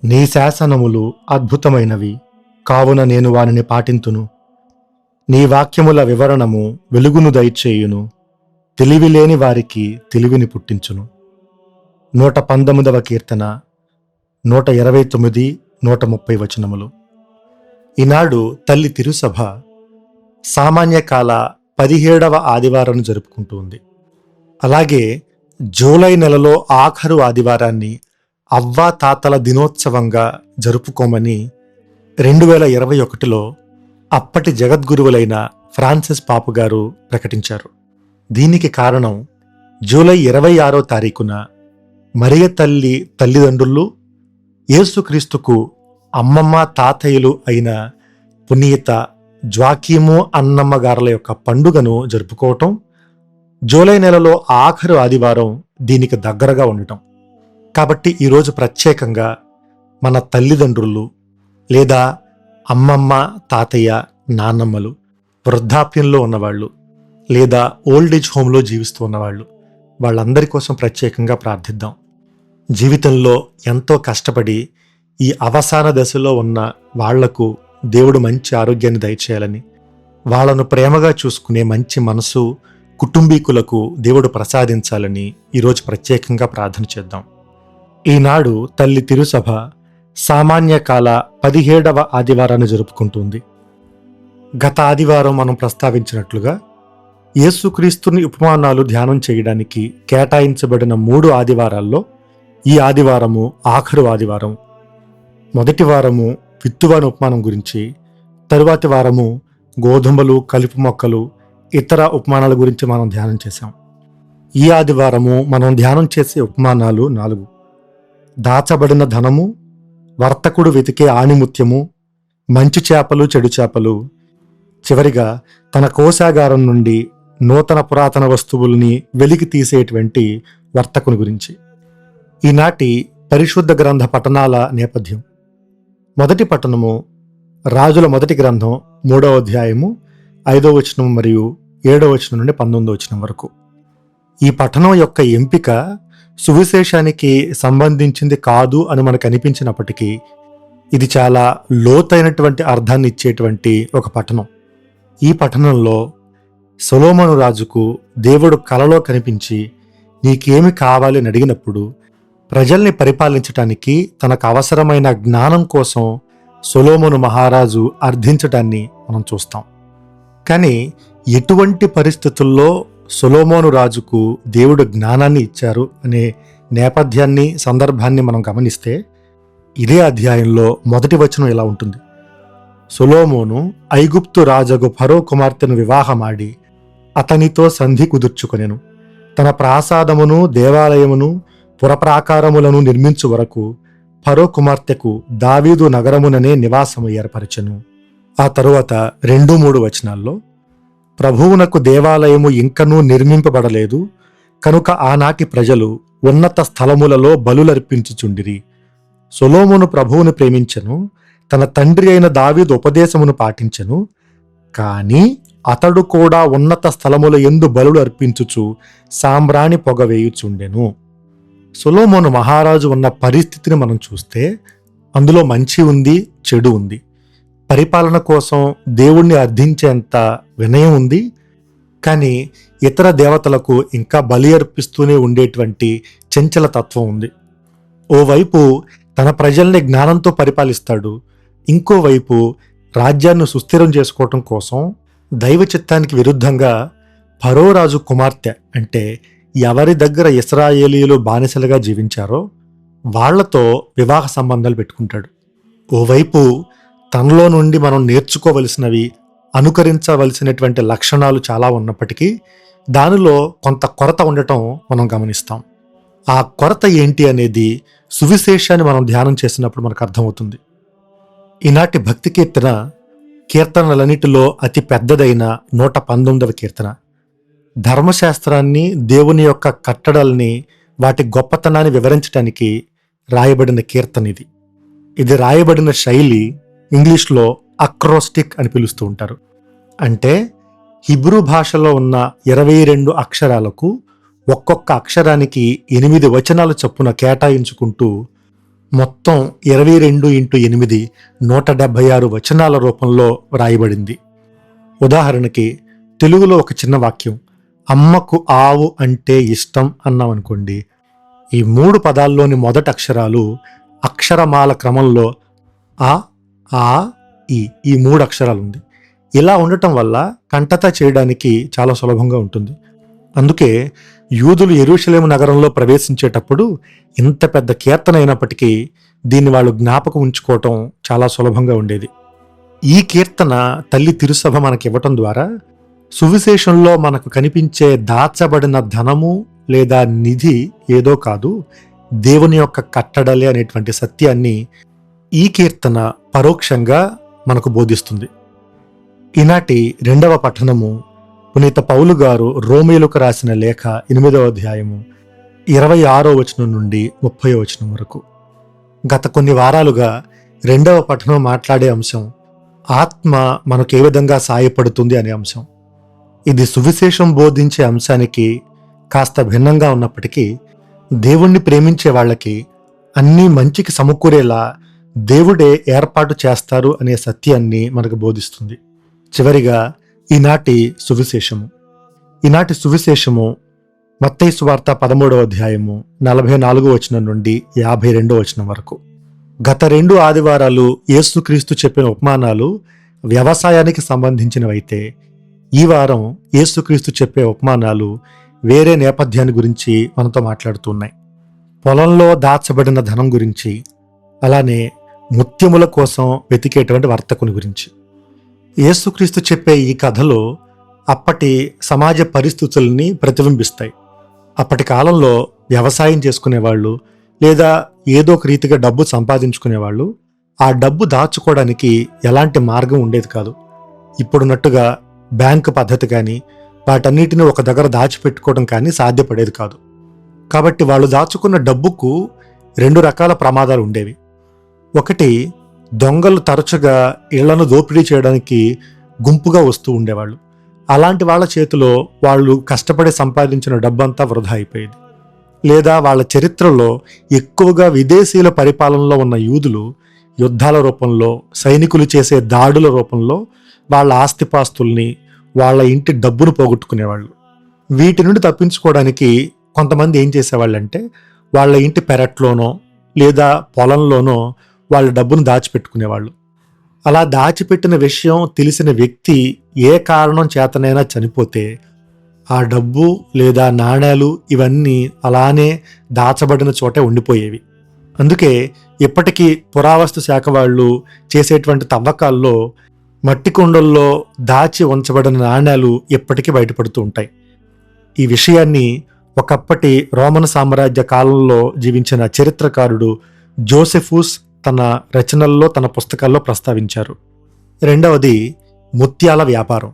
నీ శాసనములు అద్భుతమైనవి, కావున నేను వానిని పాటింతును. నీ వాక్యముల వివరణము వెలుగును దయచేయును, తెలివిలేని వారికి తెలివిని పుట్టించును. 119వ కీర్తన 129, 130 వచనములు. ఈనాడు తల్లి తిరుసభ సామాన్యకాల 17వ ఆదివారం జరుపుకుంటూ ఉంది. అలాగే జూలై నెలలో ఆఖరు ఆదివారాన్ని అవ్వా తాతల దినోత్సవంగా జరుపుకోమని 2021లో అప్పటి జగద్గురువులైన ఫ్రాన్సిస్ పాపు గారు ప్రకటించారు. దీనికి కారణం జూలై 26వ తారీఖున మరియ తల్లి తల్లిదండ్రులు యేసుక్రీస్తుకు అమ్మమ్మ తాతయ్యలు అయిన పునీత జ్వాకీము అన్నమ్మ గారుల యొక్క పండుగను జరుపుకోవటం, జూలై నెలలో ఆఖరు ఆదివారం దీనికి దగ్గరగా ఉండటం. కాబట్టి ఈరోజు ప్రత్యేకంగా మన తల్లిదండ్రులు లేదా అమ్మమ్మ తాతయ్య నాన్నమ్మలు, వృద్ధాప్యంలో ఉన్నవాళ్ళు లేదా ఓల్డేజ్ హోమ్లో జీవిస్తూ ఉన్నవాళ్ళు, వాళ్ళందరి కోసం ప్రత్యేకంగా ప్రార్థిద్దాం. జీవితంలో ఎంతో కష్టపడి ఈ అవసాన దశలో ఉన్న వాళ్లకు దేవుడు మంచి ఆరోగ్యాన్ని దయచేయాలని, వాళ్ళను ప్రేమగా చూసుకునే మంచి మనసు కుటుంబీకులకు దేవుడు ప్రసాదించాలని ఈరోజు ప్రత్యేకంగా ప్రార్థన చేద్దాం. ఈనాడు తల్లి తిరుసభ సామాన్యకాల 17వ ఆదివారాన్ని జరుపుకుంటుంది. గత ఆదివారం మనం ప్రస్తావించినట్లుగా యేసుక్రీస్తుని ఉపమానాలు ధ్యానం చేయడానికి కేటాయించబడిన 3 ఆదివారాల్లో ఈ ఆదివారము ఆఖరు ఆదివారం. మొదటి వారము విత్తువాని ఉపమానం గురించి, తరువాతి వారము గోధుమలు, కలుపు మొక్కలు, ఇతర ఉపమానాల గురించి మనం ధ్యానం చేశాం. ఈ ఆదివారము మనం ధ్యానం చేసే ఉపమానాలు 4: దాచబడిన ధనము, వర్తకుడు వెతికే ఆణిముత్యము, మంచి చేపలు, చెడు చేపలు, చివరిగా తన కోశాగారం నుండి నూతన పురాతన వస్తువుల్ని వెలికి తీసేటువంటి వర్తకుని గురించి. ఈనాటి పరిశుద్ధ గ్రంథ పఠనాల నేపథ్యం. మొదటి పట్టణము రాజుల మొదటి గ్రంథం 3వ అధ్యాయము 5వ వచనం మరియు 7వ వచనం నుండి 19వ వచనం వరకు. ఈ పట్టణం యొక్క ఎంపిక సువిశేషానికి సంబంధించింది కాదు అని మనకు అనిపించినప్పటికీ ఇది చాలా లోతైనటువంటి అర్థాన్ని ఇచ్చేటువంటి ఒక పట్టణం. ఈ పట్టణంలో సొలొమోను రాజుకు దేవుడు కలలో కనిపించి నీకేమి కావాలి అని అడిగినప్పుడు ప్రజల్ని పరిపాలించటానికి తనకు అవసరమైన జ్ఞానం కోసం సొలొమోను మహారాజు అర్థించటాన్ని మనం చూస్తాం. కానీ ఎటువంటి పరిస్థితుల్లో సొలొమోను రాజుకు దేవుడు జ్ఞానాన్ని ఇచ్చారు అనే నేపథ్యాన్ని, సందర్భాన్ని మనం గమనిస్తే ఇదే అధ్యాయంలో మొదటి వచనం ఇలా ఉంటుంది: సొలొమోను ఐగుప్తు రాజగు ఫరో కుమార్తెను వివాహమాడి అతనితో సంధి కుదుర్చుకొనెను. తన ప్రాసాదమును, దేవాలయమును, పురప్రాకారములను నిర్మించు వరకు ఫరో కుమార్తెకు దావీదు నగరముననే నివాసము ఏర్పరచెను. ఆ తరువాత 2-3 వచనాల్లో ప్రభువునకు దేవాలయము ఇంకనూ నిర్మింపబడలేదు కనుక ఆనాటి ప్రజలు ఉన్నత స్థలములలో బలులర్పించుచుండిరి. సొలొమోను ప్రభువును ప్రేమించెను, తన తండ్రి అయిన దావీదు ఉపదేశమును పాటించెను. కాని అతడు కూడా ఉన్నత స్థలముల యందు బలులు అర్పించుచు సాంబ్రాణి పొగ వేయుచుండెను. సొలొమోను మహారాజు ఉన్న పరిస్థితిని మనం చూస్తే అందులో మంచి ఉంది, చెడు ఉంది. పరిపాలన కోసం దేవుణ్ణి అర్థించేంత వినయం ఉంది. కానీ ఇతర దేవతలకు ఇంకా బలి అర్పిస్తూనే ఉండేటువంటి చంచల తత్వం ఉంది. ఓవైపు తన ప్రజల్ని జ్ఞానంతో పరిపాలిస్తాడు, ఇంకోవైపు రాజ్యాన్ని సుస్థిరం చేసుకోవటం కోసం దైవ చిత్తానికి విరుద్ధంగా ఫరో రాజు కుమార్తె, అంటే ఎవరి దగ్గర ఇశ్రాయేలీయులు బానిసలుగా జీవించారో వాళ్లతో వివాహ సంబంధాలు పెట్టుకుంటాడు. ఓవైపు తనలో నుండి మనం నేర్చుకోవలసినవి, అనుకరించవలసినటువంటి లక్షణాలు చాలా ఉన్నప్పటికీ దానిలో కొంత కొరత ఉండటం మనం గమనిస్తాం. ఆ కొరత ఏంటి అనేది సువిశేషాన్ని మనం ధ్యానం చేసినప్పుడు మనకు అర్థమవుతుంది. ఈనాటి భక్తి కీర్తన కీర్తనలన్నిటిలో అతి పెద్దదైన 119వ కీర్తన. ధర్మశాస్త్రాన్ని, దేవుని యొక్క కట్టడల్ని, వాటి గొప్పతనాన్ని వివరించడానికి రాయబడిన కీర్తన ఇది. ఇది రాయబడిన శైలి ఇంగ్లీష్లో అక్రోస్టిక్ అని పిలుస్తూ ఉంటారు. అంటే హిబ్రూ భాషలో ఉన్న 22 అక్షరాలకు ఒక్కొక్క అక్షరానికి 8 వచనాలు చొప్పున కేటాయించుకుంటూ మొత్తం 22x8 176 వచనాల రూపంలో వ్రాయబడింది. ఉదాహరణకి తెలుగులో ఒక చిన్న వాక్యం, అమ్మకు ఆవు అంటే ఇష్టం అన్నామనుకోండి. ఈ 3 పదాల్లోని మొదటి అక్షరాలు అక్షరమాల క్రమంలో ఆ, ఆ, ఈ 3 అక్షరాలు ఉంది. ఇలా ఉండటం వల్ల కంటత చేయడానికి చాలా సులభంగా ఉంటుంది. అందుకే యూదులు యెరూషలేము నగరంలో ప్రవేశించేటప్పుడు ఇంత పెద్ద కీర్తన అయినప్పటికీ దీన్ని వాళ్ళు జ్ఞాపకం ఉంచుకోవటం చాలా సులభంగా ఉండేది. ఈ కీర్తన తల్లి తిరుసభ మనకివ్వటం ద్వారా సువిశేషంలో మనకు కనిపించే దాచబడిన ధనము లేదా నిధి ఏదో కాదు, దేవుని యొక్క కట్టడలే అనేటువంటి సత్యాన్ని ఈ కీర్తన పరోక్షంగా మనకు బోధిస్తుంది. ఈనాటి 2వ పఠనము పునీత పౌలు గారు రోమీయులకు రాసిన లేఖ 8వ అధ్యాయము 26వ వచనం నుండి 30వ వచనం వరకు. గత కొన్ని వారాలుగా 2వ పఠనం మాట్లాడే అంశం ఆత్మ మనకు ఏ విధంగా సాయపడుతుంది అనే అంశం. ఇది సువిశేషం బోధించే అంశానికి కాస్త భిన్నంగా ఉన్నప్పటికీ దేవుణ్ణి ప్రేమించే వాళ్ళకి అన్నీ మంచికి సమకూరేలా దేవుడే ఏర్పాటు చేస్తారు అనే సత్యాన్ని మనకు బోధిస్తుంది. చివరిగా ఈనాటి సువిశేషము మత్తయి సువార్త 13వ అధ్యాయము 44వ వచనం నుండి 52వ వచనం వరకు. గత 2 ఆదివారాలు యేసుక్రీస్తు చెప్పిన ఉపమానాలు వ్యవసాయానికి సంబంధించినవైతే ఈ వారం యేసుక్రీస్తు చెప్పే ఉపమానాలు వేరే నేపథ్యాన్ని గురించి మనతో మాట్లాడుతున్నాయి. పొలంలో దాచబడిన ధనం గురించి, అలానే ముత్యముల కోసం వెతికేటువంటి వర్తకుని గురించి. యేసుక్రీస్తు చెప్పే ఈ కథలో అప్పటి సమాజ పరిస్థితుల్ని ప్రతిబింబిస్తాయి. అప్పటి కాలంలో వ్యవసాయం చేసుకునేవాళ్ళు లేదా ఏదో ఒక రీతిగా డబ్బు సంపాదించుకునేవాళ్ళు ఆ డబ్బు దాచుకోవడానికి ఎలాంటి మార్గం ఉండేది కాదు. ఇప్పుడున్నట్టుగా బ్యాంకు పద్ధతి కానీ వాటన్నిటిని ఒక దగ్గర దాచిపెట్టుకోవడం కానీ సాధ్యపడేది కాదు. కాబట్టి వాళ్ళు దాచుకున్న డబ్బుకు 2 రకాల ప్రమాదాలు ఉండేవి. ఒకటి, దొంగలు తరచుగా ఇళ్లను దోపిడీ చేయడానికి గుంపుగా వస్తూ ఉండేవాళ్ళు. అలాంటి వాళ్ళ చేతిలో వాళ్ళు కష్టపడి సంపాదించిన డబ్బంతా వృధా అయిపోయేది. లేదా వాళ్ళ చరిత్రలో ఎక్కువగా విదేశీయుల పరిపాలనలో ఉన్న యూదులు యుద్ధాల రూపంలో, సైనికులు చేసే దాడుల రూపంలో వాళ్ళ ఆస్తిపాస్తుల్ని, వాళ్ళ ఇంటి డబ్బును పోగొట్టుకునేవాళ్ళు. వీటి నుండి తప్పించుకోవడానికి కొంతమంది ఏం చేసేవాళ్ళంటే వాళ్ళ ఇంటి పెరట్లోనో లేదా పొలంలోనో వాళ్ళ డబ్బును దాచిపెట్టుకునేవాళ్ళు. అలా దాచిపెట్టిన విషయం తెలిసిన వ్యక్తి ఏ కారణం చేతనైనా చనిపోతే ఆ డబ్బు లేదా నాణేలు ఇవన్నీ అలానే దాచబడిన చోటే ఉండిపోయేవి. అందుకే ఇప్పటికీ పురావస్తు శాఖ వాళ్ళు చేసేటువంటి తవ్వకాల్లో మట్టి కుండల్లో దాచి ఉంచబడిన నాణేలు ఇప్పటికీ బయటపడుతూ ఉంటాయి. ఈ విషయాన్ని ఒకప్పటి రోమన్ సామ్రాజ్య కాలంలో జీవించిన చరిత్రకారుడు జోసెఫూస్ తన రచనల్లో, తన పుస్తకాల్లో ప్రస్తావించారు. 2వది ముత్యాల వ్యాపారం.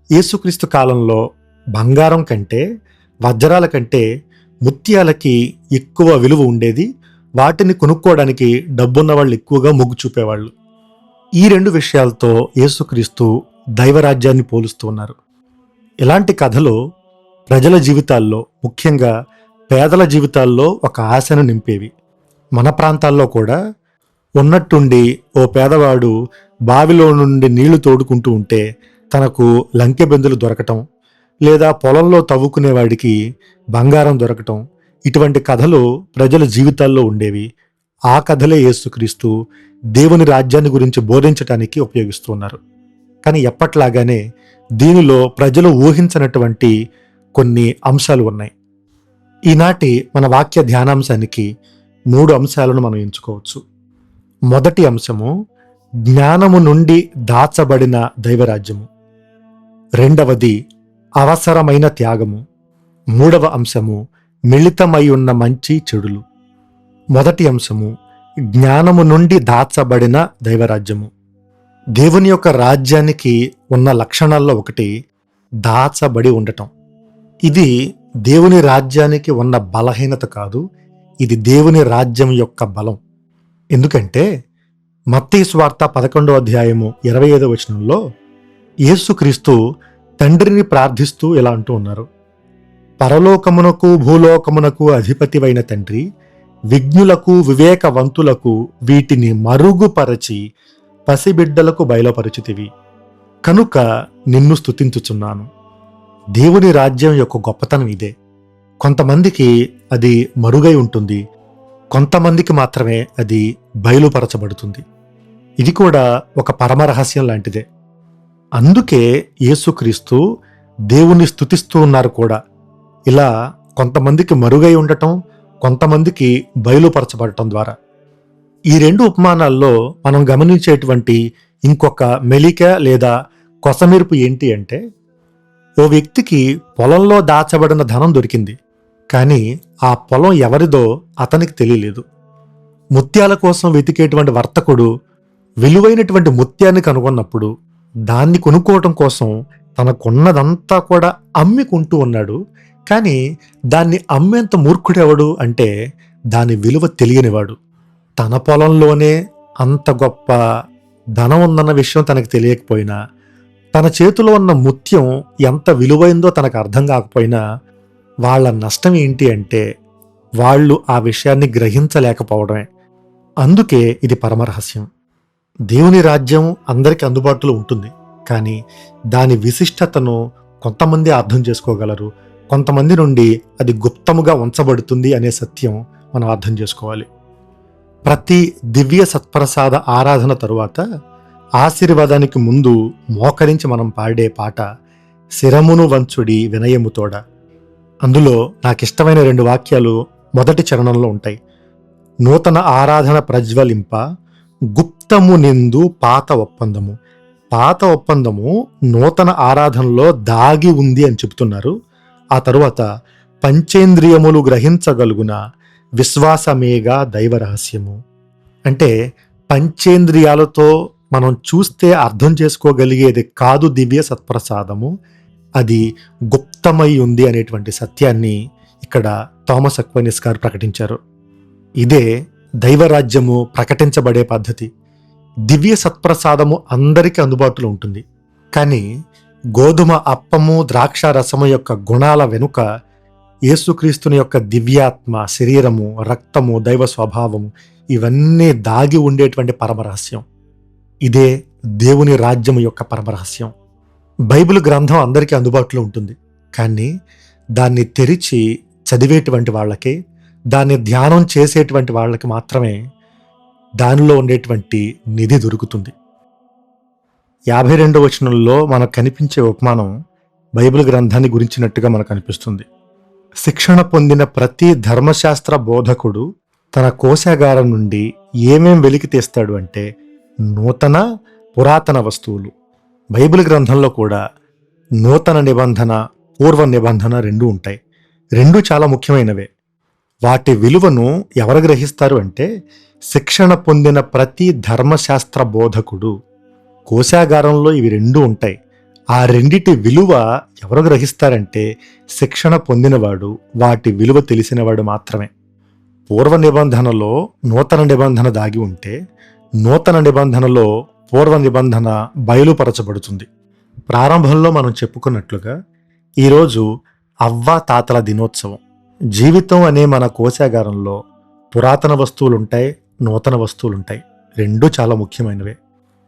యేసుక్రీస్తు కాలంలో బంగారం కంటే, వజ్రాల కంటే ముత్యాలకి ఎక్కువ విలువ ఉండేది. వాటిని కొనుక్కోవడానికి డబ్బున్న వాళ్ళు ఎక్కువగా మొగ్గు చూపేవాళ్ళు. ఈ 2 విషయాలతో యేసుక్రీస్తు దైవరాజ్యాన్ని పోలుస్తూ ఉన్నారు. ఇలాంటి కథలు ప్రజల జీవితాల్లో, ముఖ్యంగా పేదల జీవితాల్లో ఒక ఆశను నింపేవి. మన ప్రాంతాల్లో కూడా ఉన్నట్టుండి ఓ పేదవాడు బావిలో నుండి నీళ్లు తోడుకుంటూ ఉంటే తనకు లంకెబెందులు దొరకటం, లేదా పొలంలో తవ్వుకునేవాడికి బంగారం దొరకటం, ఇటువంటి కథలు ప్రజల జీవితాల్లో ఉండేవి. ఆ కథలే యేసుక్రీస్తు దేవుని రాజ్యాన్ని గురించి బోధించటానికి ఉపయోగిస్తున్నారు. కానీ ఎప్పట్లాగానే దీనిలో ప్రజలు ఊహించినటువంటి కొన్ని అంశాలు ఉన్నాయి. ఈనాటి మన వాక్య ధ్యానాంశానికి 3 అంశాలను మనం ఎంచుకోవచ్చు. మొదటి అంశము జ్ఞానము నుండి దాచబడిన దైవరాజ్యము. 2వది అవసరమైన త్యాగము. 3వ అంశము మిళితమై ఉన్న మంచి చెడులు. మొదటి అంశము జ్ఞానము నుండి దాచబడిన దైవరాజ్యము. దేవుని యొక్క రాజ్యానికి ఉన్న లక్షణాల్లో ఒకటి దాచబడి ఉండటం. ఇది దేవుని రాజ్యానికి ఉన్న బలహీనత కాదు, ఇది దేవుని రాజ్యం యొక్క బలం. ఎందుకంటే మత్తయి సువార్త 11వ అధ్యాయము 25వ వచనంలో యేసుక్రీస్తు తండ్రిని ప్రార్థిస్తూ ఇలా అంటూ ఉన్నారు, పరలోకమునకు భూలోకమునకు అధిపతివైన తండ్రి, విజ్ఞులకు వివేకవంతులకు వీటిని మరుగుపరచి పసిబిడ్డలకు బయలుపరచితివి. కనుక నిన్ను స్తుతించుచున్నాను. దేవుని రాజ్యం యొక్క గొప్పతనం ఇదే. కొంతమందికి అది మరుగై ఉంటుంది, కొంతమందికి మాత్రమే అది బయలుపరచబడుతుంది. ఇది కూడా ఒక పరమ రహస్యం లాంటిదే. అందుకే యేసుక్రీస్తు దేవుణ్ణి స్తుతిస్తూ ఉన్నారు కూడా. ఇలా కొంతమందికి మరుగై ఉండటం, కొంతమందికి బయలుపరచబడటం ద్వారా. ఈ రెండు ఉపమానాల్లో మనం గమనించేటువంటి ఇంకొక మెలిక లేదా కొసమెరుపు ఏంటి అంటే, ఓ వ్యక్తికి పొలంలో దాచబడిన ధనం దొరికింది, కానీ ఆ పొలం ఎవరిదో అతనికి తెలియలేదు. ముత్యాల కోసం వెతికేటువంటి వర్తకుడు విలువైనటువంటి ముత్యాన్ని కనుగొన్నప్పుడు దాన్ని కొనుక్కోవటం కోసం తనకున్నదంతా కూడా అమ్మి కొంటూ ఉన్నాడు. కానీ దాన్ని అమ్మేంత మూర్ఖుడెవడు అంటే దాని విలువ తెలియనివాడు. తన పొలంలోనే అంత గొప్ప ధనం ఉందన్న విషయం తనకు తెలియకపోయినా, తన చేతిలో ఉన్న ముత్యం ఎంత విలువైందో తనకు అర్థం కాకపోయినా, వాళ్ళ నష్టం ఏంటి అంటే వాళ్ళు ఆ విషయాన్ని గ్రహించలేకపోవడమే. అందుకే ఇది పరమరహస్యం. దేవుని రాజ్యం అందరికీ అందుబాటులో ఉంటుంది, కానీ దాని విశిష్టతను కొంతమంది అర్థం చేసుకోగలరు, కొంతమంది నుండి అది గుప్తముగా ఉంచబడుతుంది అనే సత్యం మనం అర్థం చేసుకోవాలి. ప్రతి దివ్య సత్ప్రసాద ఆరాధన తరువాత ఆశీర్వాదానికి ముందు మోకరించి మనం పాడే పాట శిరమును వంచుడి వినయముతోడ. అందులో నాకిష్టమైన 2 వాక్యాలు మొదటి చరణంలో ఉంటాయి. నూతన ఆరాధన ప్రజ్వలింప గుప్తము నిందు పాత ఒప్పందము. పాత ఒప్పందము నూతన ఆరాధనలో దాగి ఉంది అని చెబుతున్నారు. ఆ తరువాత పంచేంద్రియములు గ్రహించగలుగున విశ్వాసమేగా దైవ రహస్యము. అంటే పంచేంద్రియాలతో మనం చూస్తే అర్థం చేసుకోగలిగేది కాదు దివ్య సత్ప్రసాదము, అది గుప్తమై ఉంది అనేటువంటి సత్యాన్ని ఇక్కడ థామస్ అక్వైనస్ గారు ప్రకటించారు. ఇదే దైవరాజ్యము ప్రకటించబడే పద్ధతి. దివ్య సత్ప్రసాదము అందరికీ అందుబాటులో ఉంటుంది, కానీ గోధుమ అప్పము ద్రాక్ష రసము యొక్క గుణాల వెనుక యేసుక్రీస్తుని యొక్క దివ్యాత్మ, శరీరము, రక్తము, దైవ స్వభావము ఇవన్నీ దాగి ఉండేటువంటి పరమరహస్యం. ఇదే దేవుని రాజ్యము యొక్క పరమరహస్యం. బైబిల్ గ్రంథం అందరికీ అందుబాటులో ఉంటుంది, కానీ దాన్ని తెరిచి చదివేటువంటి వాళ్ళకి, దాన్ని ధ్యానం చేసేటువంటి వాళ్ళకి మాత్రమే దానిలో ఉండేటువంటి నిధి దొరుకుతుంది. 52వ వచనంలో మనకు కనిపించే ఉపమానం బైబిల్ గ్రంథాన్ని గురించినట్టుగా మనకు అనిపిస్తుంది. శిక్షణ పొందిన ప్రతి ధర్మశాస్త్ర బోధకుడు తన కోశాగారం నుండి ఏమేం వెలికి తీస్తాడు అంటే నూతన, పురాతన వస్తువులు. బైబిల్ గ్రంథంలో కూడా నూతన నిబంధన, పూర్వ నిబంధన 2 ఉంటాయి. 2 చాలా ముఖ్యమైనవే. వాటి విలువను ఎవరు గ్రహిస్తారు అంటే శిక్షణ పొందిన ప్రతి ధర్మశాస్త్ర బోధకుడు. కోశాగారంలో ఇవి 2 ఉంటాయి. ఆ రెండిటి విలువ ఎవరు గ్రహిస్తారంటే శిక్షణ పొందినవాడు, వాటి విలువ తెలిసినవాడు మాత్రమే. పూర్వ నిబంధనలో నూతన నిబంధన దాగి ఉంటే నూతన నిబంధనలో పూర్వ నిబంధన బయలుపరచబడుతుంది. ప్రారంభంలో మనం చెప్పుకున్నట్లుగా ఈరోజు అవ్వ తాతల దినోత్సవం. జీవితం అనే మన కోశాగారంలో పురాతన వస్తువులుంటాయి, నూతన వస్తువులుంటాయి. 2 చాలా ముఖ్యమైనవే.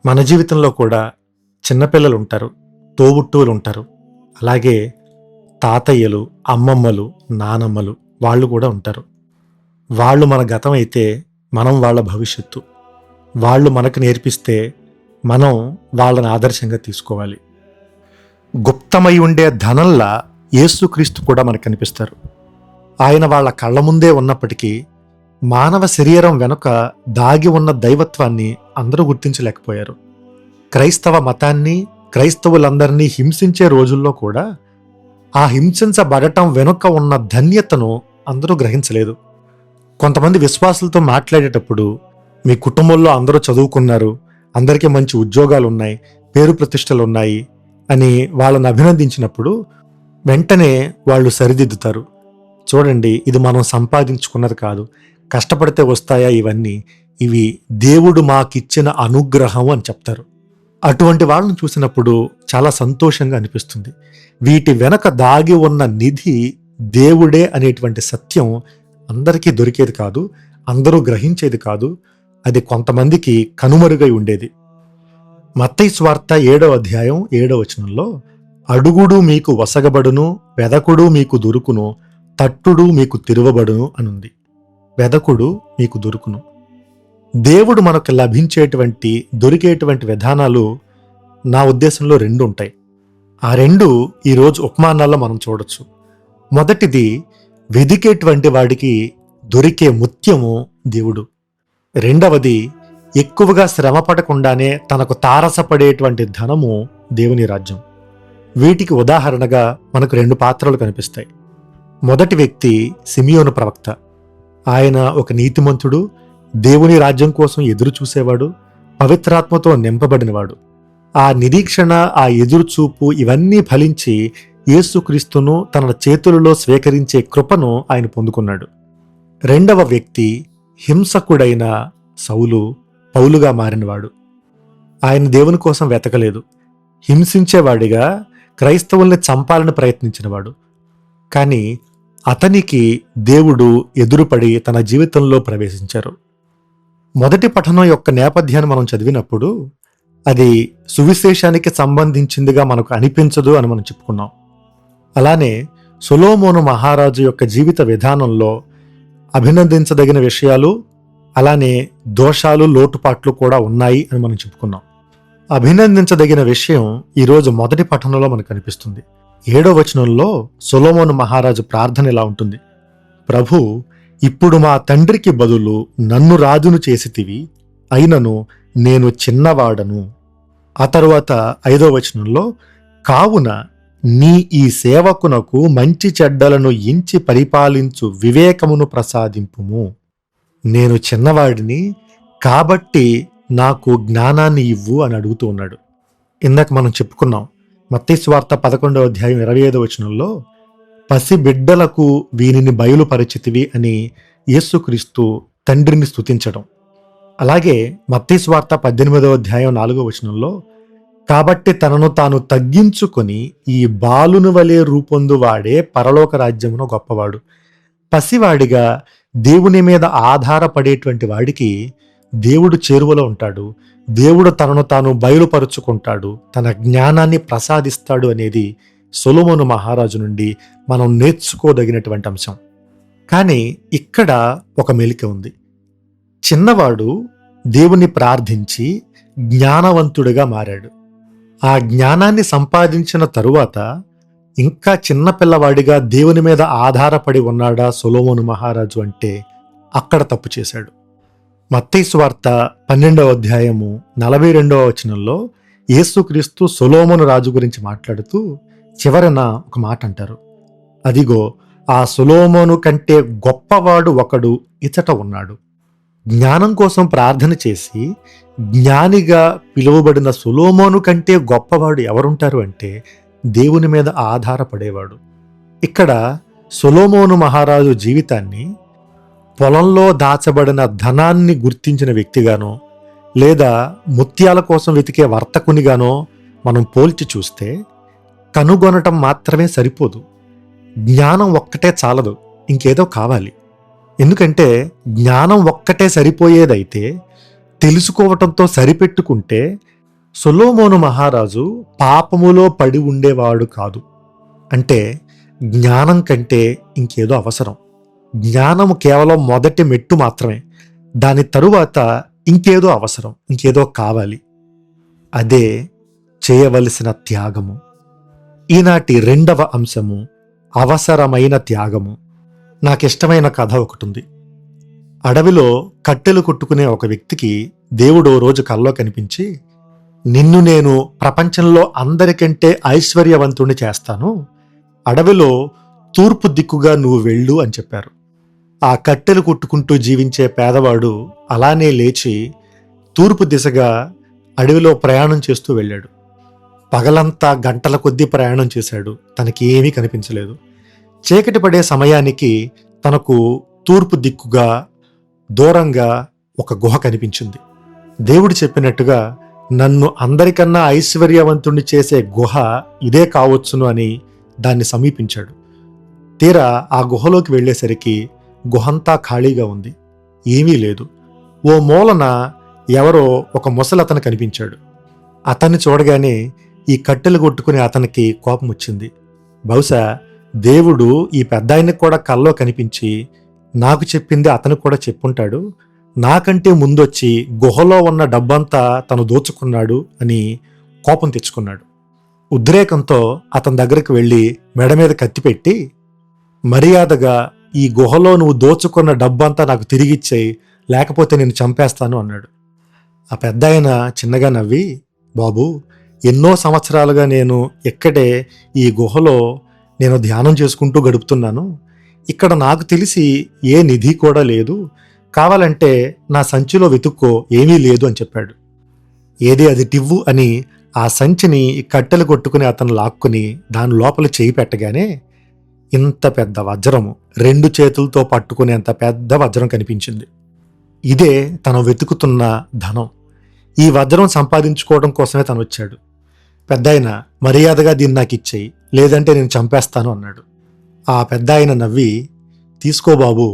మన జీవితంలో కూడా చిన్నపిల్లలు ఉంటారు, తోబుట్టువులు ఉంటారు, అలాగే తాతయ్యలు, అమ్మమ్మలు, నానమ్మలు వాళ్ళు కూడా ఉంటారు. వాళ్ళు మన గతం అయితే మనం వాళ్ళ భవిష్యత్తు. వాళ్ళు మనకు నేర్పిస్తే మనం వాళ్ళని ఆదర్శంగా తీసుకోవాలి. గుప్తమై ఉండే ధనంలా యేసుక్రీస్తు కూడా మనకు కనిపిస్తారు. ఆయన వాళ్ళ కళ్ళ ముందే ఉన్నప్పటికీ మానవ శరీరం వెనుక దాగి ఉన్న దైవత్వాన్ని అందరూ గుర్తించలేకపోయారు. క్రైస్తవ మతాన్ని, క్రైస్తవులందరినీ హింసించే రోజుల్లో కూడా ఆ హింసించబడటం వెనుక ఉన్న ధన్యతను అందరూ గ్రహించలేదు. కొంతమంది విశ్వాసులతో మాట్లాడేటప్పుడు మీ కుటుంబంలో అందరూ చదువుకున్నారు, అందరికీ మంచి ఉద్యోగాలు ఉన్నాయి, పేరు ప్రతిష్టలు ఉన్నాయి అని వాళ్ళని అభినందించినప్పుడు వెంటనే వాళ్ళు సరిదిద్దుతారు. చూడండి, ఇది మనం సంపాదించుకున్నది కాదు, కష్టపడితే వస్తాయా ఇవన్నీ, ఇవి దేవుడు మాకిచ్చిన అనుగ్రహం అని చెప్తారు. అటువంటి వాళ్ళని చూసినప్పుడు చాలా సంతోషంగా అనిపిస్తుంది. వీటి వెనక దాగి ఉన్న నిధి దేవుడే అనేటువంటి సత్యం అందరికీ దొరికేది కాదు, అందరూ గ్రహించేది కాదు, అది కొంతమందికి కనుమరుగై ఉండేది. మత్తయి సువార్త 7వ అధ్యాయం 7వ వచనంలో అడుగుడు మీకు వసగబడును, వెదకుడు మీకు దొరుకును, తట్టుడు మీకు తెరువబడును అనుంది. వెదకుడు మీకు దొరుకును. దేవుడు మనకు లభించేటువంటి దొరికేటువంటి విధానాలు నా ఉద్దేశంలో 2 ఉంటాయి. ఆ 2 ఈరోజు ఉపమానాల్లో మనం చూడొచ్చు. మొదటిది, వెదికేటువంటి వాడికి దొరికే ముత్యము దేవుడు. రెండవది, ఎక్కువగా శ్రమ పడకుండానే తనకు తారసపడేటువంటి ధనము దేవుని రాజ్యం. వీటికి ఉదాహరణగా మనకు 2 పాత్రలు కనిపిస్తాయి. మొదటి వ్యక్తి సిమియోను ప్రవక్త. ఆయన ఒక నీతిమంతుడు, దేవుని రాజ్యం కోసం ఎదురు చూసేవాడు, పవిత్రాత్మతో నింపబడినవాడు. ఆ నిరీక్షణ, ఆ ఎదురుచూపు ఇవన్నీ ఫలించి యేసుక్రీస్తును తన చేతులలో స్వీకరించే కృపను ఆయన పొందుకున్నాడు. రెండవ వ్యక్తి హింసకుడైన సౌలు, పౌలుగా మారినవాడు. ఆయన దేవుని కోసం వెతకలేదు, హింసించేవాడిగా క్రైస్తవుల్ని చంపాలని ప్రయత్నించినవాడు. కానీ అతనికి దేవుడు ఎదురుపడి తన జీవితంలో ప్రవేశించారు. మొదటి పఠనం యొక్క నేపథ్యాన్ని మనం చదివినప్పుడు అది సువిశేషానికి సంబంధించిందిగా మనకు అనిపించదు అని మనం చెప్పుకున్నాం. అలానే సొలొమోను మహారాజు యొక్క జీవిత విధానంలో అభినందించదగిన విషయాలు, అలానే దోషాలు, లోటుపాట్లు కూడా ఉన్నాయి అని మనం చెప్పుకున్నాం. అభినందించదగిన విషయం ఈరోజు మొదటి పఠనంలో మనకు కనిపిస్తుంది. 7వ వచనంలో సొలొమోను మహారాజు ప్రార్థన ఇలా ఉంటుంది: ప్రభు, ఇప్పుడు మా తండ్రికి బదులు నన్ను రాజును చేసితివి, అయినను నేను చిన్నవాడను. ఆ తరువాత 5వ వచనంలో, కావున నీ ఈ సేవకునకు మంచి చెడ్డలను ఎంచి పరిపాలించు వివేకమును ప్రసాదింపుము. నేను చిన్నవాడిని కాబట్టి నాకు జ్ఞానాన్ని ఇవ్వు అని అడుగుతూ ఉన్నాడు. ఇందాక మనం చెప్పుకున్నాం, మత్తయి సువార్త 11వ అధ్యాయం 25వ వచనంలో పసి బిడ్డలకు వీనిని బయలుపరిచితివి అని యేసుక్రీస్తు తండ్రిని స్తుతించడం. అలాగే మత్తయి సువార్త 18వ అధ్యాయం 4వ వచనంలో, కాబట్టి తనను తాను తగ్గించుకొని ఈ బాలుని వలె రూపొందువాడే పరలోక రాజ్యమును గొప్పవాడు. పసివాడిగా దేవుని మీద ఆధారపడేటువంటి వాడికి దేవుడు చేరువలో ఉంటాడు, దేవుడు తనను తాను బయలుపరుచుకుంటాడు, తన జ్ఞానాన్ని ప్రసాదిస్తాడు అనేది సొలొమోను మహారాజు నుండి మనం నేర్చుకోదగినటువంటి అంశం. కానీ ఇక్కడ ఒక మెలిక ఉంది. చిన్నవాడు దేవుని ప్రార్థించి జ్ఞానవంతుడిగా మారాడు. ఆ జ్ఞానాన్ని సంపాదించిన తరువాత ఇంకా చిన్నపిల్లవాడిగా దేవుని మీద ఆధారపడి ఉన్నాడా సొలొమోను మహారాజు అంటే అక్కడ తప్పు చేశాడు. మత్తయి సువార్త 12వ అధ్యాయము 42వ వచనంలో యేసుక్రీస్తు సొలొమోను రాజు గురించి మాట్లాడుతూ చివరన ఒక మాట అంటారు: అదిగో ఆ సొలొమోను కంటే గొప్పవాడు ఒకడు ఇచట ఉన్నాడు. జ్ఞానం కోసం ప్రార్థన చేసి జ్ఞానిగా పిలువబడిన సొలొమోను కంటే గొప్పవాడు ఎవరుంటారు అంటే దేవుని మీద ఆధారపడేవాడు. ఇక్కడ సొలొమోను మహారాజు జీవితాన్ని పొలంలో దాచబడిన ధనాన్ని గుర్తించిన వ్యక్తిగానో లేదా ముత్యాల కోసం వెతికే వర్తకునిగానో మనం పోల్చి చూస్తే కనుగొనటం మాత్రమే సరిపోదు. జ్ఞానం ఒక్కటే చాలదు, ఇంకేదో కావాలి. ఎందుకంటే జ్ఞానం ఒక్కటే సరిపోయేదైతే తెలుసుకోవటంతో సరిపెట్టుకుంటే సొలొమోను మహారాజు పాపములో పడి ఉండేవాడు కాదు. అంటే జ్ఞానం కంటే ఇంకేదో అవసరం. జ్ఞానము కేవలం మొదటి మెట్టు మాత్రమే, దాని తరువాత ఇంకేదో అవసరం, ఇంకేదో కావాలి. అదే చేయవలసిన త్యాగము. ఈనాటి 2వ అంశము అవసరమైన త్యాగము. నాకిష్టమైన కథ ఒకటి ఉంది. అడవిలో కట్టెలు కొట్టుకునే ఒక వ్యక్తికి దేవుడు రోజు కల్లో కనిపించి, నిన్ను నేను ప్రపంచంలో అందరికంటే ఐశ్వర్యవంతుణ్ణి చేస్తాను, అడవిలో తూర్పు దిక్కుగా నువ్వు వెళ్ళు అని చెప్పారు. ఆ కట్టెలు కొట్టుకుంటూ జీవించే పేదవాడు అలానే లేచి తూర్పు దిశగా అడవిలో ప్రయాణం చేస్తూ వెళ్ళాడు. పగలంతా గంటల కొద్దీ ప్రయాణం చేశాడు, తనకి ఏమీ కనిపించలేదు. చీకటి పడే సమయానికి తనకు తూర్పు దిక్కుగా దూరంగా ఒక గుహ కనిపించింది. దేవుడు చెప్పినట్టుగా నన్ను అందరికన్నా ఐశ్వర్యవంతుణ్ణి చేసే గుహ ఇదే కావచ్చును అని దాన్ని సమీపించాడు. తీరా ఆ గుహలోకి వెళ్ళేసరికి గుహంతా ఖాళీగా ఉంది. ఏమీ లేదు. ఓ మూలన ఎవరో ఒక ముసలి అతను కనిపించాడు. అతన్ని చూడగానే ఈ కట్టెలు కొట్టుకుని అతనికి కోపం వచ్చింది. బహుశా దేవుడు ఈ పెద్దాయనకు కూడా కల్లో కనిపించి నాకు చెప్పింది అతనికి కూడా చెప్పుంటాడు, నాకంటే ముందొచ్చి గుహలో ఉన్న డబ్బంతా తను దోచుకున్నాడు అని కోపం తెచ్చుకున్నాడు. ఉద్రేకంతో అతని దగ్గరికి వెళ్ళి మెడ మీద కత్తి పెట్టి, మర్యాదగా ఈ గుహలో నువ్వు దోచుకున్న డబ్బంతా నాకు తిరిగిచ్చేయి, లేకపోతే నేను చంపేస్తాను అన్నాడు. ఆ పెద్దాయన చిన్నగా నవ్వి, బాబు, ఎన్నో సంవత్సరాలుగా నేను ఇక్కడే ఈ గుహలో నేను ధ్యానం చేసుకుంటూ గడుపుతున్నాను. ఇక్కడ నాకు తెలిసి ఏ నిధి కూడా లేదు. కావాలంటే నా సంచిలో వెతుక్కో, ఏమీ లేదు అని చెప్పాడు. ఏది అది టివ్వు అని ఆ సంచిని కట్టెలు కొట్టుకుని అతను లాక్కుని దాని లోపల చేయి పెట్టగానే ఇంత పెద్ద వజ్రము, 2 చేతులతో పట్టుకునేంత పెద్ద వజ్రం కనిపించింది. ఇదే తను వెతుకుతున్న ధనం. ఈ వజ్రం సంపాదించుకోవడం కోసమే తను వచ్చాడు. పెద్దాయన, మర్యాదగా దీన్ని నాకు ఇచ్చేయి, లేదంటే నేను చంపేస్తాను అన్నాడు. ఆ పెద్దాయన నవ్వి, తీసుకో బాబు,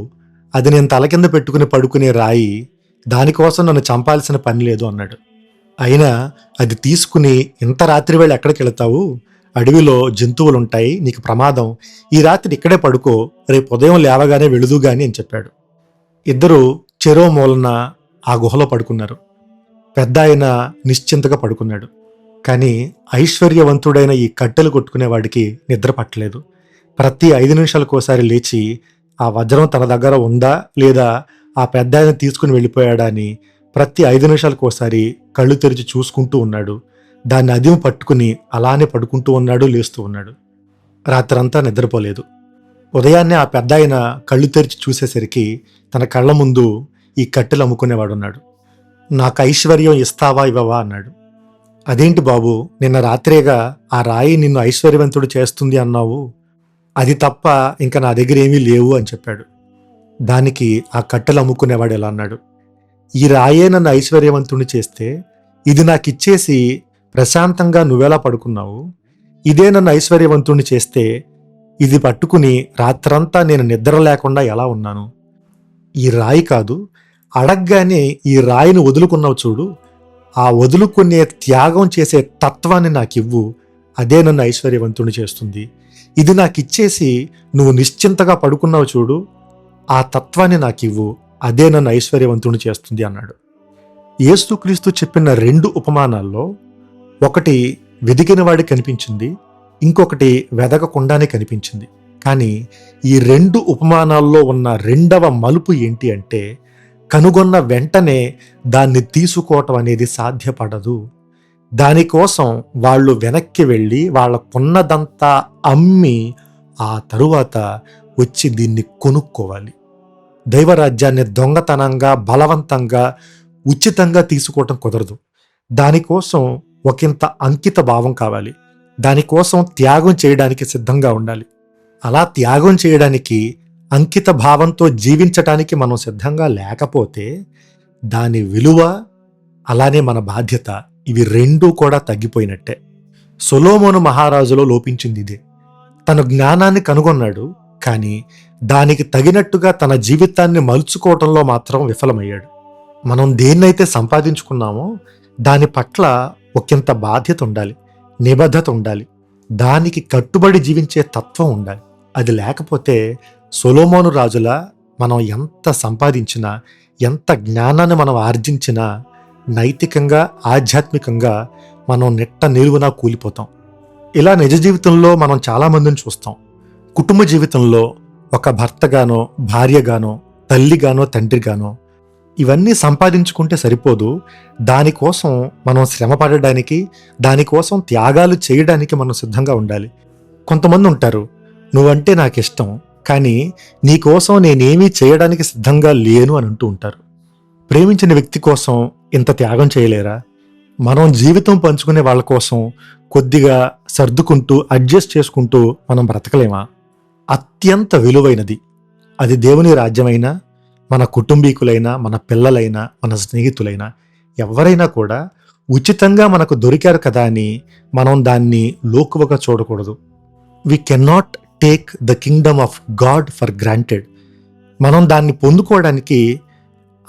అది నేను తల కింద పెట్టుకుని పడుకునే రాయి, దానికోసం నన్ను చంపాల్సిన పని లేదు అన్నాడు. అయినా అది తీసుకుని ఇంత రాత్రి వేళ ఎక్కడికి వెళతావు? అడవిలో జంతువులుంటాయి, నీకు ప్రమాదం. ఈ రాత్రి ఇక్కడే పడుకో, రేపు ఉదయం లేవగానే వెళుదు గాని అని చెప్పాడు. ఇద్దరు చెరో మూలన ఆ గుహలో పడుకున్నారు. పెద్దాయన నిశ్చింతగా పడుకున్నాడు. కానీ ఐశ్వర్యవంతుడైన ఈ కట్టెలు కొట్టుకునేవాడికి నిద్ర పట్టలేదు. ప్రతి 5 నిమిషాలకోసారి లేచి ఆ వజ్రం తన దగ్గర ఉందా లేదా, ఆ పెద్దాయన తీసుకుని వెళ్ళిపోయాడా అని ప్రతి 5 నిమిషాలకోసారి కళ్ళు తెరిచి చూసుకుంటూ ఉన్నాడు. దాన్ని అదిము పట్టుకుని అలానే పడుకుంటూ ఉన్నాడు, లేస్తూ ఉన్నాడు. రాత్రంతా నిద్రపోలేదు. ఉదయాన్నే ఆ పెద్దాయన కళ్ళు తెరిచి చూసేసరికి తన కళ్ళ ముందు ఈ కట్టెలు అమ్ముకునేవాడున్నాడు. నాకు ఐశ్వర్యం ఇస్తావా ఇవ్వవా అన్నాడు. అదేంటి బాబు, నిన్న రాత్రేగా ఆ రాయి నిన్ను ఐశ్వర్యవంతుడు చేస్తుంది అన్నావు, అది తప్ప ఇంకా నా దగ్గర ఏమీ లేవు అని చెప్పాడు. దానికి ఆ కట్టెలు అమ్ముకునేవాడు ఎలా అన్నాడు, ఈ రాయే నన్ను ఐశ్వర్యవంతుడిని చేస్తే ఇది నాకు ఇచ్చేసి ప్రశాంతంగా నువ్వెలా పడుకున్నావు? ఇదే నన్ను ఐశ్వర్యవంతుడిని చేస్తే ఇది పట్టుకుని రాత్రంతా నేను నిద్ర లేకుండా ఎలా ఉన్నాను? ఈ రాయి కాదు, అడగ్గానే ఈ రాయిని వదులుకున్నావు చూడు, ఆ వదులుకునే త్యాగం చేసే తత్వాన్ని నాకివ్వు, అదే నన్ను ఐశ్వర్యవంతుని చేస్తుంది. ఇది నాకు ఇచ్చేసి నువ్వు నిశ్చింతగా పడుకున్నావు చూడు, ఆ తత్వాన్ని నాకివ్వు, అదే నన్ను ఐశ్వర్యవంతుని చేస్తుంది అన్నాడు. యేసుక్రీస్తు చెప్పిన 2 ఉపమానాల్లో ఒకటి వెదికిన వాడి కనిపించింది, ఇంకొకటి వెదకకుండానే కనిపించింది. కానీ ఈ 2 ఉపమానాల్లో ఉన్న 2వ మలుపు ఏంటి అంటే, కనుగొన్న వెంటనే దాన్ని తీసుకోవటం అనేది సాధ్యపడదు. దానికోసం వాళ్ళు వెనక్కి వెళ్ళి వాళ్ళకున్నదంతా అమ్మి ఆ తరువాత వచ్చి దీన్ని కొనుక్కోవాలి. దైవరాజ్యాన్ని దొంగతనంగా, బలవంతంగా, ఉచితంగా తీసుకోవటం కుదరదు. దానికోసం ఒకంత అంకిత భావం కావాలి. దానికోసం త్యాగం చేయడానికి సిద్ధంగా ఉండాలి. అలా త్యాగం చేయడానికి, అంకిత భావంతో జీవించటానికి మనం సిద్ధంగా లేకపోతే దాని విలువ, అలానే మన బాధ్యత, ఇవి 2 కూడా తగ్గిపోయినట్టే. సొలొమోను మహారాజులో లోపించింది ఇదే. తన జ్ఞానాన్ని కనుగొన్నాడు, కానీ దానికి తగినట్టుగా తన జీవితాన్ని మలుచుకోవటంలో మాత్రం విఫలమయ్యాడు. మనం దేన్నైతే సంపాదించుకున్నామో దాని పట్ల ఒకంత బాధ్యత ఉండాలి, నిబద్ధత ఉండాలి, దానికి కట్టుబడి జీవించే తత్వం ఉండాలి. అది లేకపోతే సొలొమోను రాజులా మనం ఎంత సంపాదించినా, ఎంత జ్ఞానాన్ని మనం ఆర్జించినా నైతికంగా, ఆధ్యాత్మికంగా మనం నిట్ట నిలువునా కూలిపోతాం. ఇలా నిజ జీవితంలో మనం చాలామందిని చూస్తాం. కుటుంబ జీవితంలో ఒక భర్తగానో, భార్యగానో, తల్లిగానో, తండ్రిగానో ఇవన్నీ సంపాదించుకుంటే సరిపోదు. దానికోసం మనం శ్రమ పడడానికి, దానికోసం త్యాగాలు చేయడానికి మనం సిద్ధంగా ఉండాలి. కొంతమంది ఉంటారు, నువ్వంటే నాకు ఇష్టం, కానీ నీకోసం నేనేమీ చేయడానికి సిద్ధంగా లేను అని అంటూ ఉంటారు. ప్రేమించిన వ్యక్తి కోసం ఇంత త్యాగం చేయలేరా? మనం జీవితం పంచుకునే వాళ్ళ కోసం కొద్దిగా సర్దుకుంటూ, అడ్జస్ట్ చేసుకుంటూ మనం బ్రతకలేమా? అత్యంత విలువైనది, అది దేవుని రాజ్యమైనా, మన కుటుంబీకులైనా, మన పిల్లలైనా, మన స్నేహితులైనా, ఎవరైనా కూడా ఉచితంగా మనకు దొరికారు కదా అని మనం దాన్ని లోకువగా చూడకూడదు. We cannot take the kingdom of God for granted. మనం దాన్ని పొందుకోవడానికి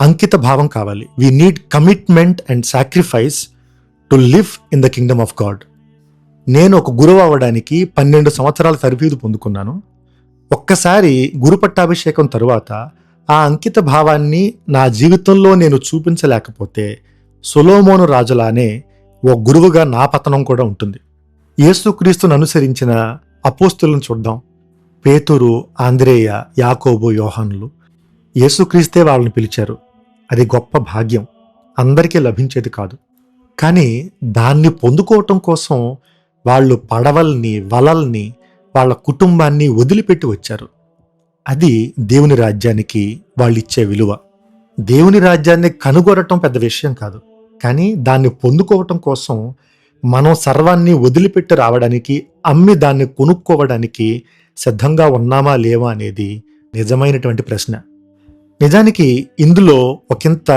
అంకిత భావం కావాలి. We need commitment and sacrifice to live in the kingdom of God. నేను ఒక గురువు అవ్వడానికి 12 సంవత్సరాల తరబేదు పొందుకున్నాను. ఒక్కసారి గురు పట్టాభిషేకం తరువాత ఆ అంకిత భావాన్ని నా జీవితంలో నేను చూపించలేకపోతే సొలొమోను రాజులానే ఓ గురువుగా నా పతనం కూడా ఉంటుంది. యేసుక్రీస్తును అనుసరించిన అపోస్తులను చూద్దాం. పేతురు, ఆంద్రేయ, యాకోబు, యోహానులు. యేసుక్రీస్తే వాళ్ళని పిలిచారు. అది గొప్ప భాగ్యం, అందరికీ లభించేది కాదు. కానీ దాన్ని పొందుకోవటం కోసం వాళ్ళు పడవల్ని, వలల్ని, వాళ్ళ కుటుంబాన్ని వదిలిపెట్టి వచ్చారు. అది దేవుని రాజ్యానికి వాళ్ళు ఇచ్చే విలువ. దేవుని రాజ్యాన్ని కనుగొనటం పెద్ద విషయం కాదు, కానీ దాన్ని పొందుకోవటం కోసం మనం సర్వాన్ని వదిలిపెట్టి రావడానికి, అమ్మి దాన్ని కొనుక్కోవడానికి సిద్ధంగా ఉన్నామా లేవా అనేది నిజమైనటువంటి ప్రశ్న. నిజానికి ఇందులో ఒకంత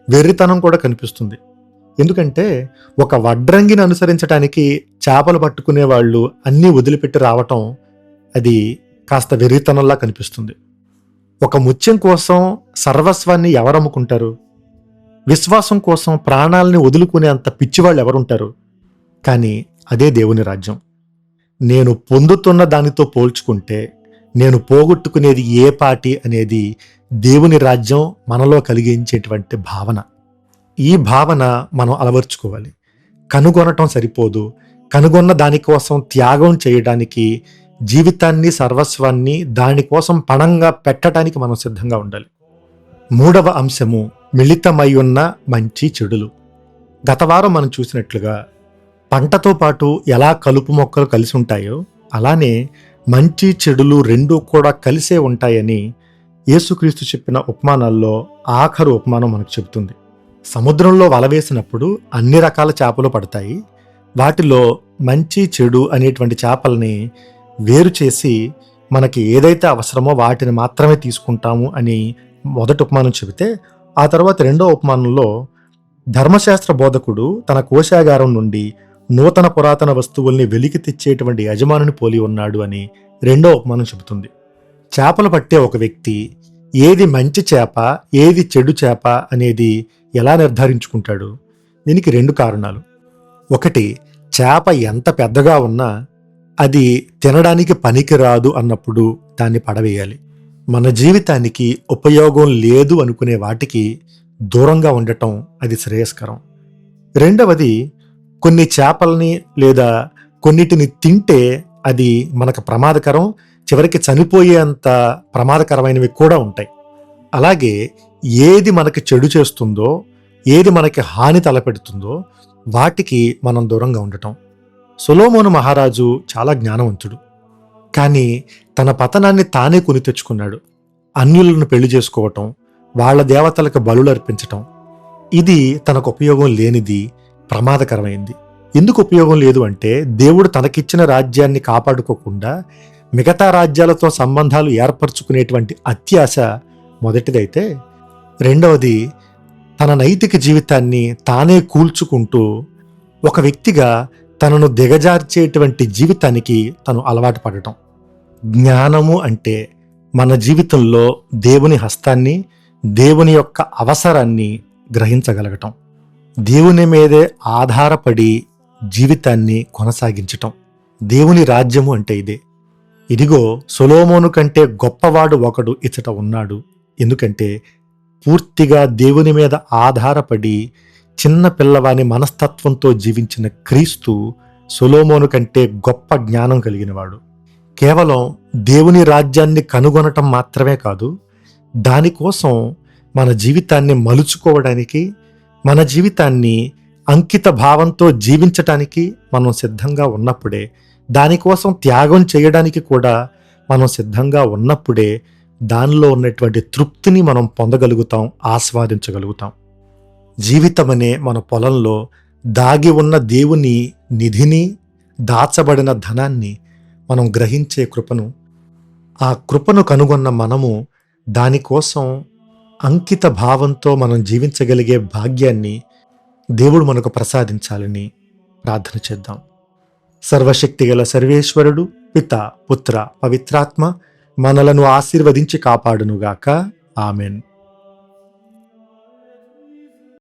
వెర్రితనం కూడా కనిపిస్తుంది. ఎందుకంటే ఒక వడ్రంగిని అనుసరించడానికి చేపలు పట్టుకునే వాళ్ళు అన్నీ వదిలిపెట్టి రావటం అది కాస్త వెర్రితనంలా కనిపిస్తుంది. ఒక ముత్యం కోసం సర్వస్వాన్ని ఎవరమ్ముకుంటారు? విశ్వాసం కోసం ప్రాణాలని వదులుకునే అంత పిచ్చివాళ్ళు ఎవరుంటారు? కానీ అదే దేవుని రాజ్యం. నేను పొందుతున్న దానితో పోల్చుకుంటే నేను పోగొట్టుకునేది ఏ పాటి అనేది దేవుని రాజ్యం మనలో కలిగించేటువంటి భావన. ఈ భావన మనం అలవర్చుకోవాలి. కనుగొనటం సరిపోదు, కనుగొన్న దానికోసం త్యాగం చేయడానికి, జీవితాన్ని, సర్వస్వాన్ని దానికోసం పణంగా పెట్టడానికి మనం సిద్ధంగా ఉండాలి. 3వ అంశము మిళితమై ఉన్న మంచి చెడులు. గత వారం మనం చూసినట్లుగా పంటతో పాటు ఎలా కలుపు మొక్కలు కలిసి ఉంటాయో అలానే మంచి చెడులు రెండూ కూడా కలిసే ఉంటాయని యేసుక్రీస్తు చెప్పిన ఉపమానాల్లో ఆఖరు ఉపమానం మనకు చెబుతుంది. సముద్రంలో వల వేసినప్పుడు అన్ని రకాల చేపలు పడతాయి. వాటిలో మంచి చెడు అనేటువంటి చేపల్ని వేరు చేసి మనకి ఏదైతే అవసరమో వాటిని మాత్రమే తీసుకుంటాము అని మొదటి ఉపమానం చెబితే, ఆ తర్వాత రెండో ఉపమానంలో ధర్మశాస్త్ర బోధకుడు తన కోశాగారం నుండి నూతన పురాతన వస్తువుల్ని వెలికి తెచ్చేటువంటి యజమానుని పోలి ఉన్నాడు అని రెండో ఉపమానం చెబుతుంది. చేపలు పట్టే ఒక వ్యక్తి ఏది మంచి చేప, ఏది చెడు చేప అనేది ఎలా నిర్ధారించుకుంటాడు? దీనికి 2 కారణాలు. ఒకటి, చేప ఎంత పెద్దగా ఉన్నా అది తినడానికి పనికిరాదు అన్నప్పుడు దాన్ని పడవేయాలి. మన జీవితానికి ఉపయోగం లేదు అనుకునే వాటికి దూరంగా ఉండటం అది శ్రేయస్కరం. రెండవది, కొన్ని చేపల్ని లేదా కొన్నిటిని తింటే అది మనకు ప్రమాదకరం, చివరికి చనిపోయేంత ప్రమాదకరమైనవి కూడా ఉంటాయి. అలాగే ఏది మనకి చెడు చేస్తుందో, ఏది మనకి హాని తలపెడుతుందో వాటికి మనం దూరంగా ఉండటం. సొలొమోను మహారాజు చాలా జ్ఞానవంతుడు, కానీ తన పతనాన్ని తానే కొని తెచ్చుకున్నాడు. అన్యులను పెళ్లి చేసుకోవటం, వాళ్ళ దేవతలకు బలులు అర్పించటం, ఇది తనకు ఉపయోగం లేనిది, ప్రమాదకరమైంది. ఎందుకు ఉపయోగం లేదు అంటే దేవుడు తనకిచ్చిన రాజ్యాన్ని కాపాడుకోకుండా మిగతా రాజ్యాలతో సంబంధాలు ఏర్పరచుకునేటువంటి అత్యాశ మొదటిదైతే, రెండవది తన నైతిక జీవితాన్ని తానే కూల్చుకుంటూ ఒక వ్యక్తిగా తనను దిగజార్చేటువంటి జీవితానికి తను అలవాటు పడటం. జ్ఞానము అంటే మన జీవితంలో దేవుని హస్తాన్ని, దేవుని యొక్క అవసరాన్ని గ్రహించగలగటం, దేవుని మీదే ఆధారపడి జీవితాన్ని కొనసాగించటం. దేవుని రాజ్యము అంటే ఇదే. ఇదిగో సొలొమోను కంటే గొప్పవాడు ఒకడు ఇచ్చట ఉన్నాడు. ఎందుకంటే పూర్తిగా దేవుని మీద ఆధారపడి చిన్న పిల్లవాని మనస్తత్వంతో జీవించిన క్రీస్తు సొలొమోను కంటే గొప్ప జ్ఞానం కలిగినవాడు. కేవలం దేవుని రాజ్యాన్ని కనుగొనటం మాత్రమే కాదు, దానికోసం మన జీవితాన్ని మలుచుకోవడానికి, మన జీవితాన్ని అంకిత భావంతో జీవించటానికి మనం సిద్ధంగా ఉన్నప్పుడే, దానికోసం త్యాగం చేయడానికి కూడా మనం సిద్ధంగా ఉన్నప్పుడే దానిలో ఉన్నటువంటి తృప్తిని మనం పొందగలుగుతాం, ఆస్వాదించగలుగుతాం. జీవితం అనే మన పొలంలో దాగి ఉన్న దేవుని నిధిని, దాచబడిన ధనాన్ని మనం గ్రహించే కృపను, ఆ కృపను కనుగొన్న మనము దానికోసం అంకిత భావంతో మనం జీవించగలిగే భాగ్యాన్ని దేవుడు మనకు ప్రసాదించాలని ప్రార్థన చేద్దాం. సర్వశక్తిగల సర్వేశ్వరుడు, పిత, పుత్ర, పవిత్రాత్మ మనలను ఆశీర్వదించి కాపాడునుగాక. ఆమెన్.